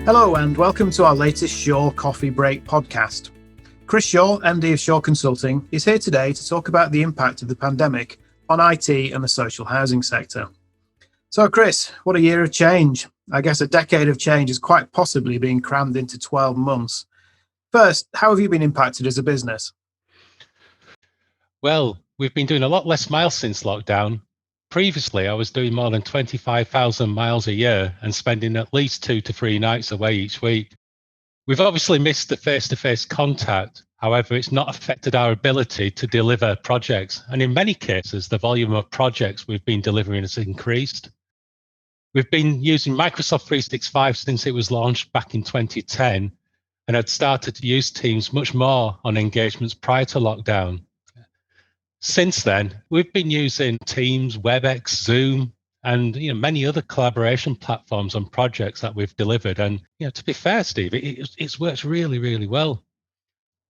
Hello and welcome to our latest Shaw Coffee Break podcast. Chris Shaw, MD of Shaw Consulting, is here today to talk about the impact of the pandemic on IT and the social housing sector. So Chris, what a year of change. I guess a decade of change is quite possibly being crammed into 12 months. First, how have you been impacted as a business? Well, we've been doing a lot less miles since lockdown. Previously, I was doing more than 25,000 miles a year and spending at least 2 to 3 nights away each week. We've obviously missed the face-to-face contact. However, it's not affected our ability to deliver projects. And in many cases, the volume of projects we've been delivering has increased. We've been using Microsoft 365 since it was launched back in 2010 and had started to use Teams much more on engagements prior to lockdown. Since then, we've been using Teams, WebEx, Zoom, and many other collaboration platforms on projects that we've delivered. And to be fair, Steve, it's worked really, really well.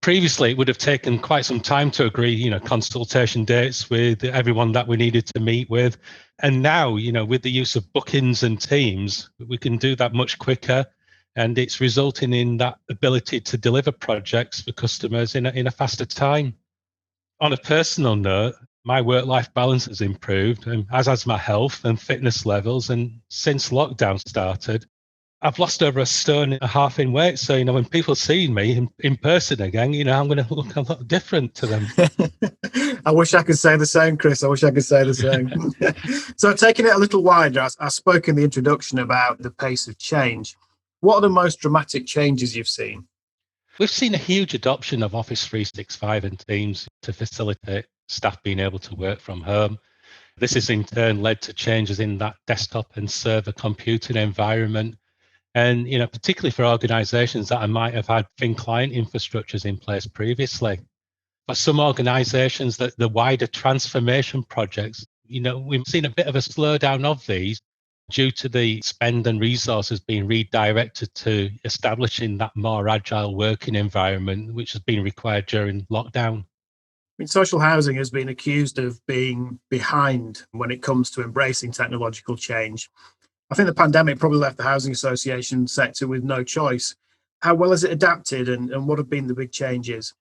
Previously, it would have taken quite some time to agree, consultation dates with everyone that we needed to meet with. And now, with the use of Bookings and Teams, we can do that much quicker. And it's resulting in that ability to deliver projects for customers in a faster time. On a personal note, my work-life balance has improved, as has my health and fitness levels. And since lockdown started, I've lost over 1.5 stone in weight. So, when people see me in person again, I'm going to look a lot different to them. I wish I could say the same, Chris. I wish I could say the same. So taking it a little wider, I spoke in the introduction about the pace of change. What are the most dramatic changes you've seen? We've seen a huge adoption of Office 365 and Teams to facilitate staff being able to work from home. This has in turn led to changes in that desktop and server computing environment. And, particularly for organizations that might have had thin client infrastructures in place previously. For some organizations, that the wider transformation projects, we've seen a bit of a slowdown of these due to the spend and resources being redirected to establishing that more agile working environment, which has been required during lockdown. Social housing has been accused of being behind when it comes to embracing technological change. I think the pandemic probably left the housing association sector with no choice. How well has it adapted and what have been the big changes?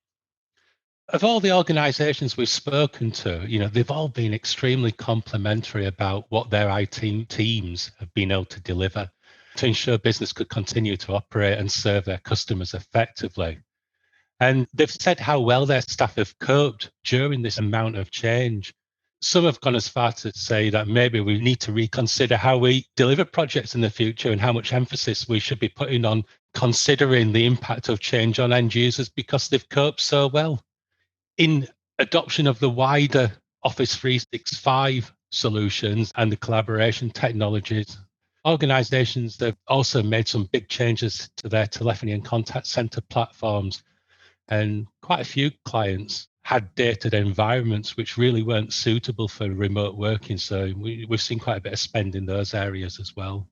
Of all the organizations we've spoken to, they've all been extremely complimentary about what their IT teams have been able to deliver to ensure business could continue to operate and serve their customers effectively. And they've said how well their staff have coped during this amount of change. Some have gone as far to say that maybe we need to reconsider how we deliver projects in the future and how much emphasis we should be putting on considering the impact of change on end users because they've coped so well. In adoption of the wider Office 365 solutions and the collaboration technologies, organizations have also made some big changes to their telephony and contact center platforms. And quite a few clients had dated environments which really weren't suitable for remote working. So we've seen quite a bit of spend in those areas as well.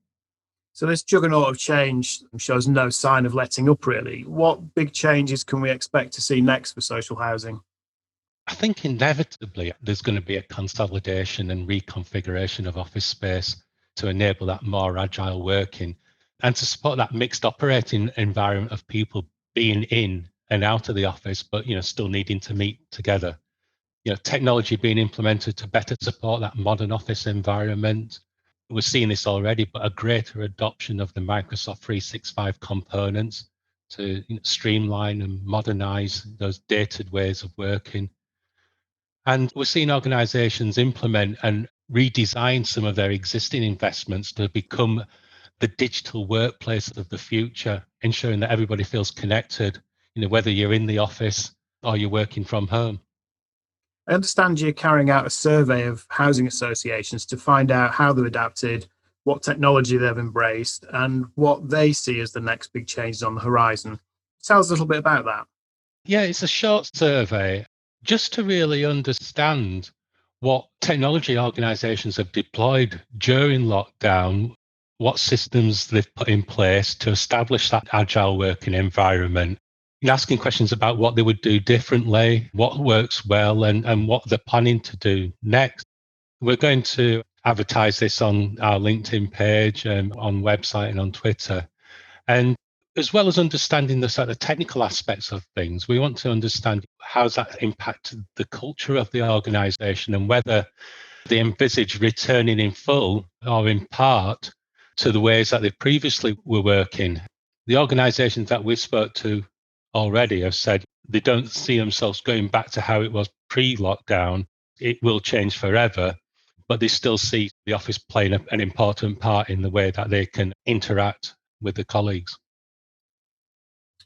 So this juggernaut of change shows no sign of letting up, really. What big changes can we expect to see next for social housing? I think inevitably there's going to be a consolidation and reconfiguration of office space to enable that more agile working and to support that mixed operating environment of people being in and out of the office, but still needing to meet together. Technology being implemented to better support that modern office environment. We're seeing this already, but a greater adoption of the Microsoft 365 components to streamline and modernize those dated ways of working. And we're seeing organizations implement and redesign some of their existing investments to become the digital workplace of the future, ensuring that everybody feels connected, whether you're in the office or you're working from home. I understand you're carrying out a survey of housing associations to find out how they've adapted, what technology they've embraced, and what they see as the next big changes on the horizon. Tell us a little bit about that. Yeah, it's a short survey just to really understand what technology organizations have deployed during lockdown, what systems they've put in place to establish that agile working environment, asking questions about what they would do differently, what works well, and what they're planning to do next. We're going to advertise this on our LinkedIn page and on website and on Twitter. And as well as understanding the sort of technical aspects of things, we want to understand how's that impacted the culture of the organisation and whether they envisage returning in full or in part to the ways that they previously were working. The organisations that we've spoke to already have said they don't see themselves going back to how it was pre-lockdown. It will change forever, but they still see the office playing an important part in the way that they can interact with the colleagues.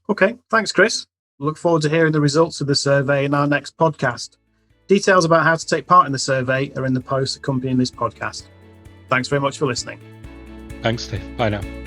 Okay, thanks, Chris. Look forward to hearing the results of the survey in our next podcast. Details about how to take part in the survey are in the post accompanying this podcast. Thanks very much for listening. Thanks, Steve. Bye now.